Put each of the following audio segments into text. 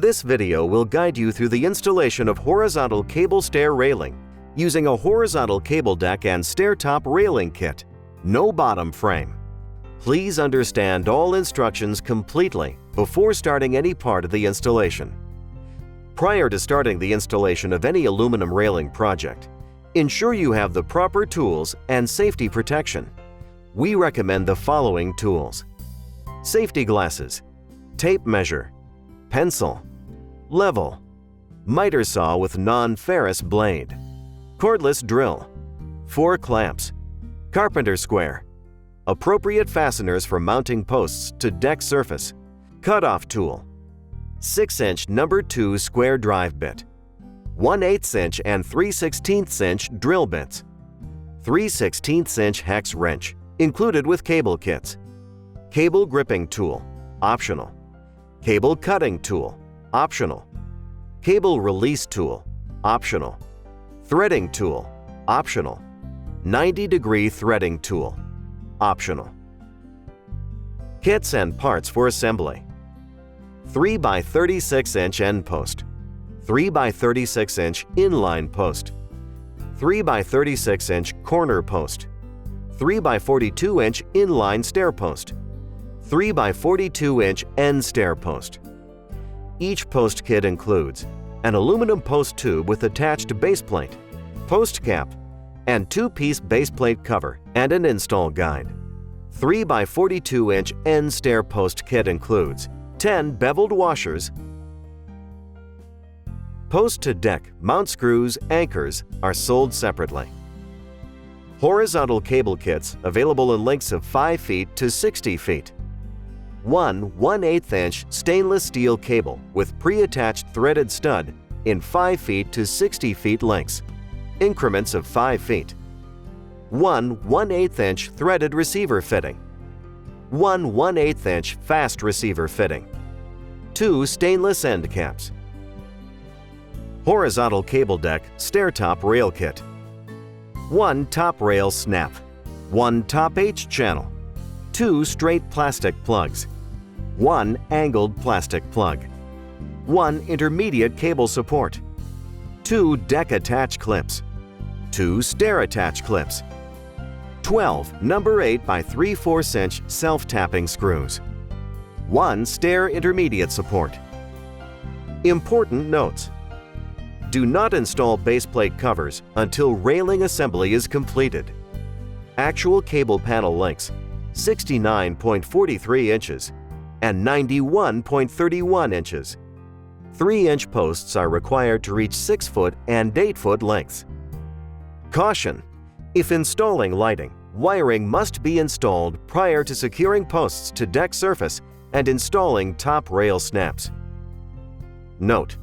This video will guide you through the installation of horizontal cable stair railing using a horizontal cable deck and stair top railing kit. No bottom frame. Please understand all instructions completely before starting any part of the installation. Prior to starting the installation of any aluminum railing project, ensure you have the proper tools and safety protection. We recommend the following tools: safety glasses, tape measure, pencil, level, miter saw with non-ferrous blade, cordless drill, 4 clamps, carpenter square, appropriate fasteners for mounting posts to deck surface, cutoff tool, 6-inch number 2 square drive bit, 1/8" and 3/16" inch drill bits, 3/16" inch hex wrench included with cable kits, cable gripping tool, optional, cable cutting tool, optional, cable release tool, optional, threading tool, optional, 90-degree threading tool, optional. Kits and parts for assembly: 3x36" end post, 3x36" inline post, 3x36" corner post, 3x42" inline stair post, 3x42" end stair post. Each post kit includes an aluminum post tube with attached base plate, post cap, and 2-piece base plate cover and an install guide. 3x42" end stair post kit includes 10 beveled washers. Post-to-deck mount screws, anchors are sold separately. Horizontal cable kits available in lengths of 5 feet to 60 feet. 1/1/8" stainless steel cable with pre-attached threaded stud in 5 feet to 60 feet lengths, increments of 5 feet. 1/1/8" threaded receiver fitting. 1/1/8" fast receiver fitting. 2 stainless end caps. Horizontal cable deck stair top rail kit. 1 top rail snap, 1 top H channel, 2 straight plastic plugs, 1 angled plastic plug, 1 intermediate cable support, 2 deck attach clips, 2 stair attach clips, 12 number 8x3/4" self-tapping screws, 1 stair intermediate support. Important notes: do not install base plate covers until railing assembly is completed. Actual cable panel lengths 69.43 inches and 91.31 inches. 3-inch posts are required to reach 6-foot and 8-foot lengths. Caution: if installing lighting, wiring must be installed prior to securing posts to deck surface and installing top rail snaps. Note: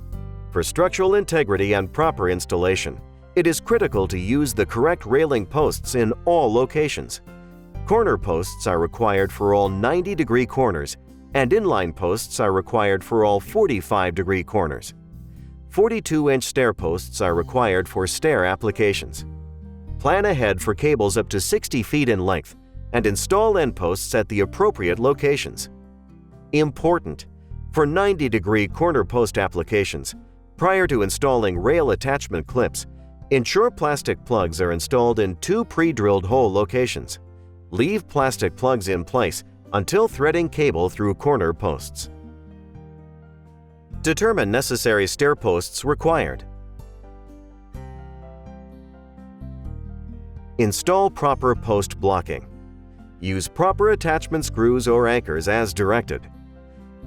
for structural integrity and proper installation, it is critical to use the correct railing posts in all locations. Corner posts are required for all 90-degree corners, and inline posts are required for all 45-degree corners. 42-inch stair posts are required for stair applications. Plan ahead for cables up to 60 feet in length and install end posts at the appropriate locations. Important: for 90-degree corner post applications, prior to installing rail attachment clips, ensure plastic plugs are installed in 2 pre-drilled hole locations. Leave plastic plugs in place until threading cable through corner posts. Determine necessary stair posts required. Install proper post blocking. Use proper attachment screws or anchors as directed.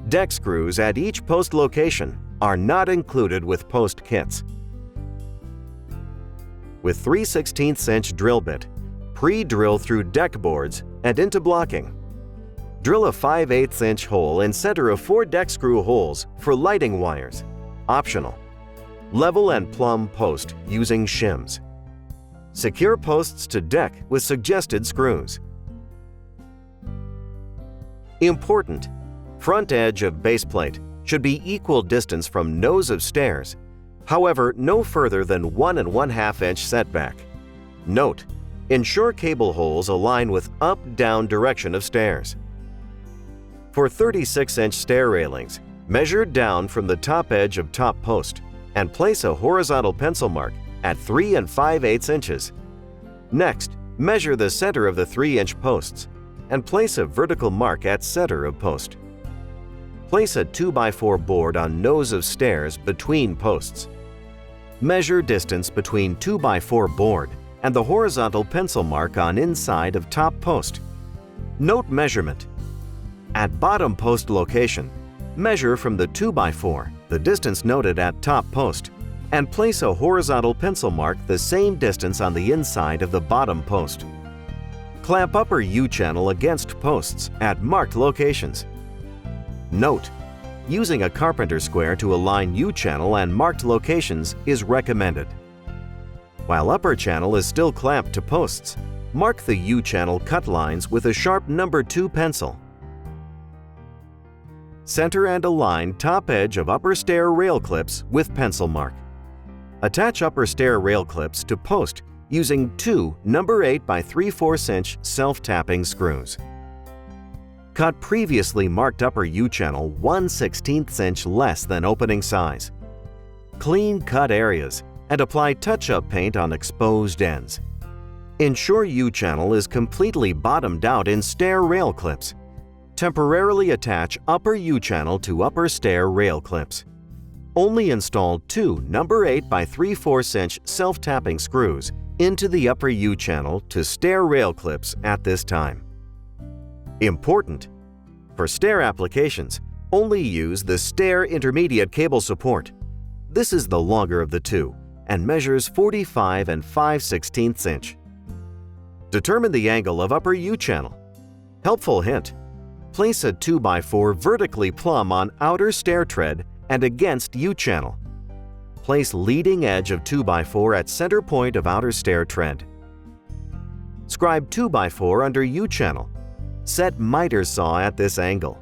Deck screws at each post location are not included with post kits. With 3/16" inch drill bit, pre-drill through deck boards and into blocking. Drill a 5/8" inch hole in center of 4 deck screw holes for lighting wires, optional. Level and plumb post using shims. Secure posts to deck with suggested screws. Important: front edge of base plate should be equal distance from nose of stairs, however no further than 1 1/2 inch setback. Note: ensure cable holes align with up-down direction of stairs. For 36-inch stair railings, Measure down from the top edge of top post and place a horizontal pencil mark at 3 5/8 inches. Next, measure the center of the 3-inch posts and place a vertical mark at center of post. Place a 2x4 board on nose of stairs between posts. Measure distance between 2x4 board and the horizontal pencil mark on inside of top post. Note measurement. At bottom post location, measure from the 2x4, the distance noted at top post, and place a horizontal pencil mark the same distance on the inside of the bottom post. Clamp upper U-channel against posts at marked locations. Note: using a carpenter square to align U-channel and marked locations is recommended. While upper channel is still clamped to posts, mark the U-channel cut lines with a sharp number 2 pencil. Center and align top edge of upper stair rail clips with pencil mark. Attach upper stair rail clips to post using 2 number 8 by 3/4 inch self-tapping screws. Cut previously marked upper U-channel 1/16 inch less than opening size. Clean cut areas and apply touch-up paint on exposed ends. Ensure U-channel is completely bottomed out in stair rail clips. Temporarily attach upper U-channel to upper stair rail clips. Only install 2 number 8 by 3/4 inch self-tapping screws into the upper U-channel to stair rail clips at this time. Important! For stair applications, only use the stair intermediate cable support. This is the longer of the two and measures 45 5/16 inch. Determine the angle of upper U-channel. Helpful hint: place a 2x4 vertically plumb on outer stair tread and against U-channel. Place leading edge of 2x4 at center point of outer stair tread. Scribe 2x4 under U-channel. Set miter saw at this angle.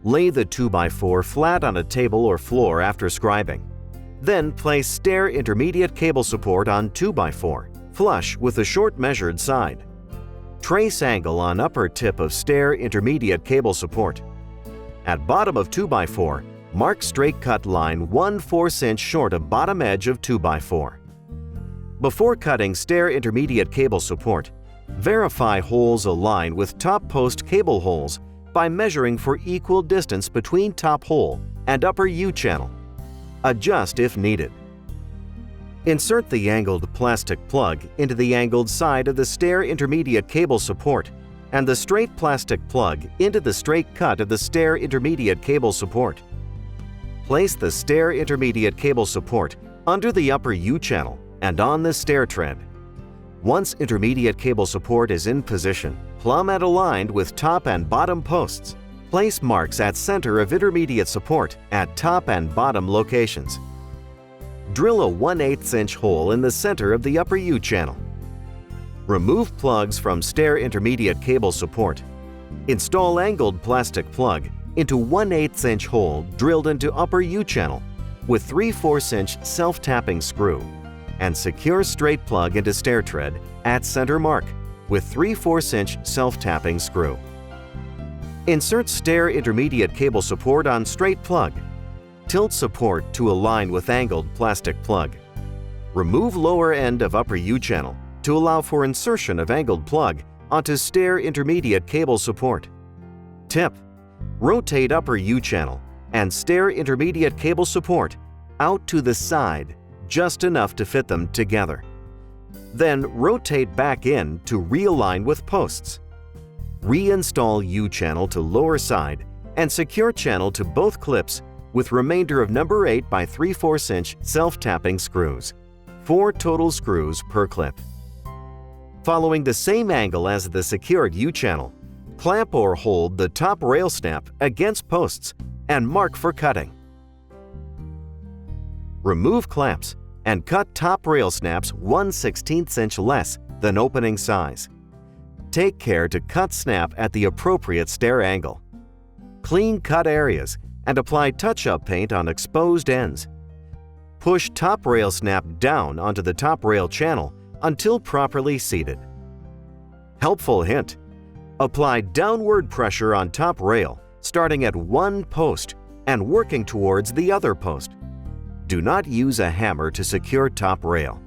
Lay the 2x4 flat on a table or floor after scribing. Then place stair intermediate cable support on 2x4, flush with the short measured side. Trace angle on upper tip of stair intermediate cable support. At bottom of 2x4, mark straight cut line 1/4 inch short of bottom edge of 2x4. Before cutting stair intermediate cable support, verify holes align with top post cable holes by measuring for equal distance between top hole and upper U-channel. Adjust if needed. Insert the angled plastic plug into the angled side of the stair intermediate cable support and the straight plastic plug into the straight cut of the stair intermediate cable support. Place the stair intermediate cable support under the upper U-channel and on the stair tread. Once intermediate cable support is in position, plumb and aligned with top and bottom posts, place marks at center of intermediate support at top and bottom locations. Drill a 1/8 inch hole in the center of the upper U-channel. Remove plugs from stair intermediate cable support. Install angled plastic plug into 1/8 inch hole drilled into upper U-channel with 3/4 inch self-tapping screw and secure straight plug into stair tread at center mark with 3/4 inch self-tapping screw. Insert stair intermediate cable support on straight plug. Tilt support to align with angled plastic plug. Remove lower end of upper U-channel to allow for insertion of angled plug onto stair intermediate cable support. Tip: rotate upper U-channel and stair intermediate cable support out to the side just enough to fit them together. Then rotate back in to realign with posts. Reinstall U-channel to lower side and secure channel to both clips with remainder of number 8 by 3/4 inch self-tapping screws. 4 total screws per clip. Following the same angle as the secured U-channel, clamp or hold the top rail snap against posts and mark for cutting. Remove clamps and cut top rail snaps 1/16 inch less than opening size. Take care to cut snap at the appropriate stair angle. Clean cut areas and apply touch-up paint on exposed ends. Push top rail snap down onto the top rail channel until properly seated. Helpful hint: Apply downward pressure on top rail, starting at one post and working towards the other post. Do not use a hammer to secure top rail.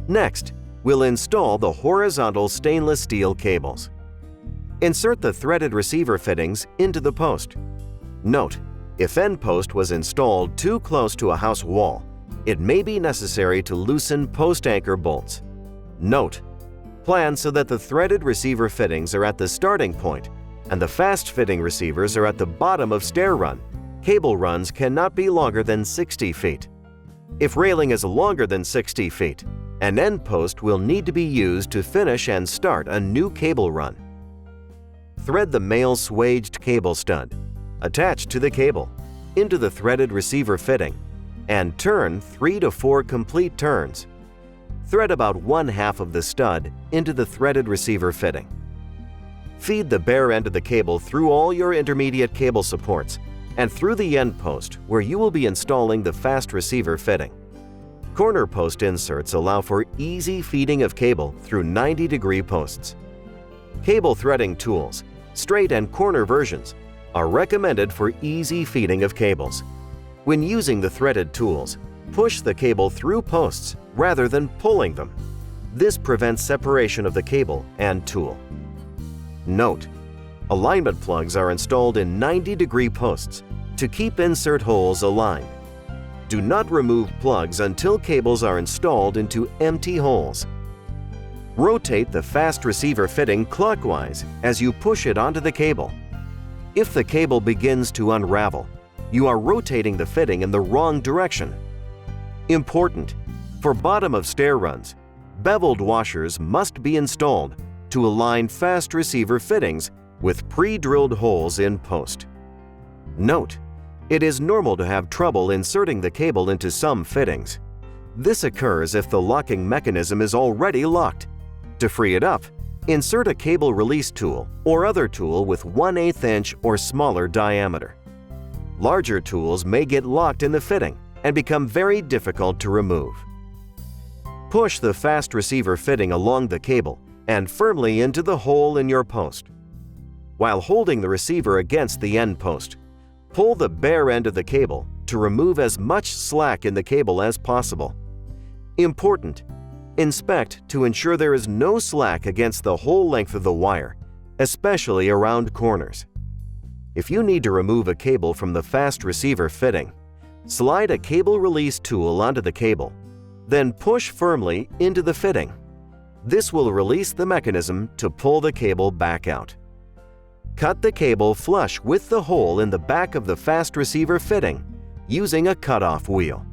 Next, we'll install the horizontal stainless steel cables. Insert the threaded receiver fittings into the post. Note, if end post was installed too close to a house wall, it may be necessary to loosen post anchor bolts. Note, plan so that the threaded receiver fittings are at the starting point and the fast fitting receivers are at the bottom of stair run. Cable runs cannot be longer than 60 feet. If railing is longer than 60 feet, an end post will need to be used to finish and start a new cable run. Thread the male swaged cable stud, attached to the cable, into the threaded receiver fitting, and turn 3 to 4 complete turns. Thread about 1/2 of the stud into the threaded receiver fitting. Feed the bare end of the cable through all your intermediate cable supports and through the end post where you will be installing the fast receiver fitting. Corner post inserts allow for easy feeding of cable through 90-degree posts. Cable threading tools, straight and corner versions, are recommended for easy feeding of cables. When using the threaded tools, push the cable through posts rather than pulling them. This prevents separation of the cable and tool. Note: alignment plugs are installed in 90-degree posts to keep insert holes aligned. Do not remove plugs until cables are installed into empty holes. Rotate the fast receiver fitting clockwise as you push it onto the cable. If the cable begins to unravel, you are rotating the fitting in the wrong direction. Important: for bottom of stair runs, beveled washers must be installed to align fast receiver fittings with pre-drilled holes in post. Note: it is normal to have trouble inserting the cable into some fittings. This occurs if the locking mechanism is already locked. To free it up, insert a cable release tool or other tool with 1/8 inch or smaller diameter. Larger tools may get locked in the fitting and become very difficult to remove. Push the fast receiver fitting along the cable and firmly into the hole in your post. While holding the receiver against the end post, pull the bare end of the cable to remove as much slack in the cable as possible. Important: inspect to ensure there is no slack against the whole length of the wire, especially around corners. If you need to remove a cable from the fast receiver fitting, slide a cable release tool onto the cable, then push firmly into the fitting. This will release the mechanism to pull the cable back out. Cut the cable flush with the hole in the back of the fast receiver fitting using a cutoff wheel.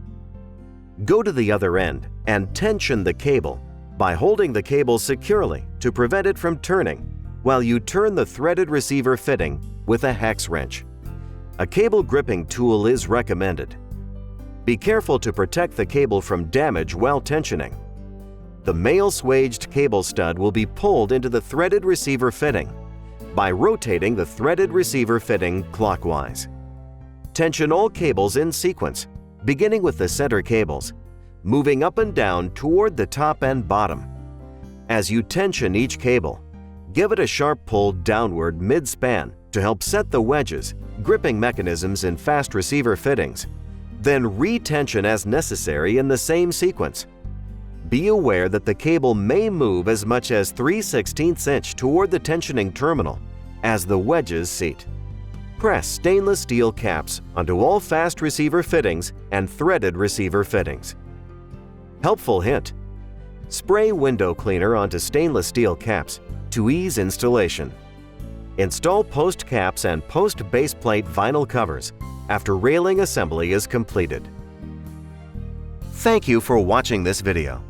Go to the other end and tension the cable by holding the cable securely to prevent it from turning while you turn the threaded receiver fitting with a hex wrench. A cable gripping tool is recommended. Be careful to protect the cable from damage while tensioning. The male swaged cable stud will be pulled into the threaded receiver fitting by rotating the threaded receiver fitting clockwise. Tension all cables in sequence, beginning with the center cables, moving up and down toward the top and bottom. As you tension each cable, give it a sharp pull downward mid-span to help set the wedges, gripping mechanisms in fast receiver fittings. Then re-tension as necessary in the same sequence. Be aware that the cable may move as much as 3/16 inch toward the tensioning terminal as the wedges seat. Press stainless steel caps onto all fast receiver fittings and threaded receiver fittings. Helpful hint: spray window cleaner onto stainless steel caps to ease installation. Install post caps and post baseplate vinyl covers after railing assembly is completed. Thank you for watching this video.